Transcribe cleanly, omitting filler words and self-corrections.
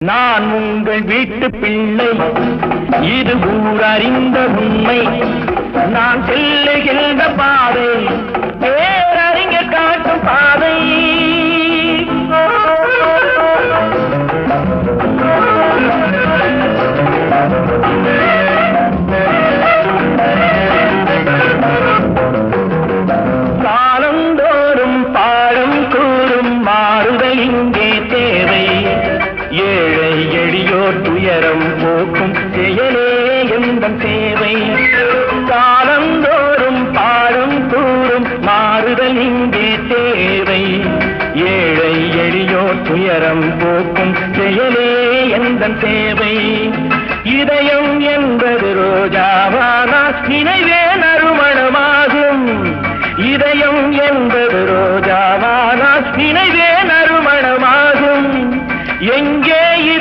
நான் உங்கள் வீட்டு பிள்ளை, இது ஊர் அறிந்த உண்மை. நான் செல்லுகின்ற பாதை பேரறிஞர் காட்டும் பாதை. காலந்தோறும் பாடம் கூறும் மாறுதல் இங்கே தேவை. ஏழை எளியோர் துயரம் போக்கும் செயலே எந்தன் சேவை. காலந்தோறும் பாடம் கூறும் மாறுதல் இங்கே தேவை. ஏழை எளியோர் துயரம் போக்கும் செயலே எந்தன் சேவை. இதயம் என்